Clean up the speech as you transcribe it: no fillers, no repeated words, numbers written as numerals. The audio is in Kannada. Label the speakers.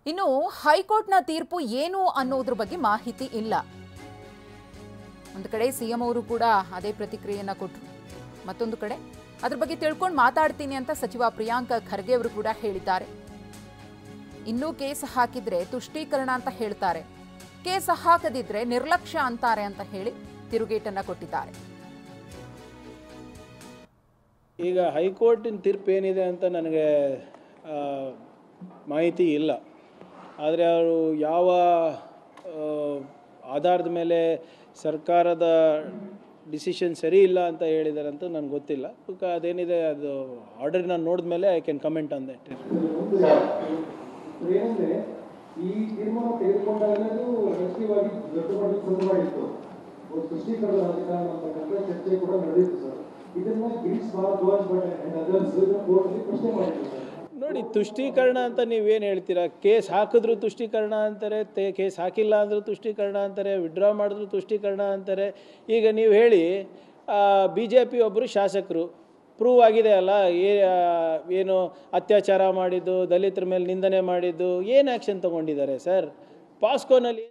Speaker 1: ಇನ್ನು ಹೈಕೋರ್ಟ್ನ ತೀರ್ಪು ಏನು ಅನ್ನೋದ್ರ ಬಗ್ಗೆ ಮಾಹಿತಿ ಇಲ್ಲ. ಒಂದು ಕಡೆ ಸಿಎಂ ಅವರು ಕೂಡ ಅದೇ ಪ್ರತಿಕ್ರಿಯೆಯನ್ನ ಕೊಟ್ಟರು, ಮತ್ತೊಂದು ಕಡೆ ಅದ್ರ ಬಗ್ಗೆ ತಿಳ್ಕೊಂಡು ಮಾತಾಡ್ತೀನಿ ಅಂತ ಸಚಿವ ಪ್ರಿಯಾಂಕ್ ಖರ್ಗೆ ಅವರು ಕೂಡ ಹೇಳಿದ್ದಾರೆ. ಇನ್ನೂ ಕೇಸ್ ಹಾಕಿದ್ರೆ ತುಷ್ಟೀಕರಣ ಅಂತ ಹೇಳ್ತಾರೆ, ಕೇಸ್ ಹಾಕದಿದ್ರೆ ನಿರ್ಲಕ್ಷ್ಯ ಅಂತಾರೆ ಅಂತ ಹೇಳಿ ತಿರುಗೇಟನ್ನ ಕೊಟ್ಟಿದ್ದಾರೆ.
Speaker 2: ಈಗ ಹೈಕೋರ್ಟಿನ ತೀರ್ಪು ಏನಿದೆ ಅಂತ ನನಗೆ ಮಾಹಿತಿ ಇಲ್ಲ. ಆದರೆ ಅವರು ಯಾವ ಆಧಾರದ ಮೇಲೆ ಸರ್ಕಾರದ ಡಿಸಿಷನ್ ಸರಿ ಇಲ್ಲ ಅಂತ ಹೇಳಿದ್ದಾರೆ ಅಂತ ನನಗೆ ಗೊತ್ತಿಲ್ಲ. ಅದೇನಿದೆ ಅದು ಆರ್ಡರ್ನ ನೋಡಿದ ಮೇಲೆ I can comment on that.
Speaker 3: ಏನಂದರೆ ಈ ತೀರ್ಮಾನ ತೆಗೆದುಕೊಂಡಾಗಲೂ ರಾಜಕೀಯವಾಗಿ ದೊಡ್ಡ ಮಟ್ಟದಲ್ಲಿ ಶುರು ಮಾಡಿತ್ತು. ಒಂದು ತುಷ್ಟೀಕರಣದ ರಾಜಕಾರಣ ಅಂತಕ್ಕಂಥ ಚರ್ಚೆ ಕೂಡ ನಡೆಯಿತು ಸರ್. ಇದನ್ನ ಗಿರೀಶ್ ಭಾರದ್ವಾಜ್ ಭಟ್ ಅಂಡ್ ಅದರ್ಸ್ ಕೋರ್ಟ್ನಲ್ಲಿ ಪ್ರಶ್ನೆ ಮಾಡಿದ್ರು ಸರ್.
Speaker 2: ನೋಡಿ, ತುಷ್ಟೀಕರಣ ಅಂತ ನೀವೇನು ಹೇಳ್ತೀರಾ? ಕೇಸ್ ಹಾಕಿದ್ರು ತುಷ್ಟೀಕರಣ ಅಂತಾರೆ, ಕೇಸ್ ಹಾಕಿಲ್ಲ ಅಂದರೂ ತುಷ್ಟೀಕರಣ ಅಂತಾರೆ, ವಿಡ್ರಾ ಮಾಡಿದ್ರು ತುಷ್ಟೀಕರಣ ಅಂತಾರೆ. ಈಗ ನೀವು ಹೇಳಿ, BJP ಒಬ್ಬರು ಶಾಸಕರು ಪ್ರೂವ್ ಆಗಿದೆ ಅಲ್ಲ, ಏನು ಅತ್ಯಾಚಾರ ಮಾಡಿದ್ದು, ದಲಿತರ ಮೇಲೆ ನಿಂದನೆ ಮಾಡಿದ್ದು, ಏನು ಆ್ಯಕ್ಷನ್ ತೊಗೊಂಡಿದ್ದಾರೆ ಸರ್? ಪಾಸ್ಕೋನಲ್ಲಿ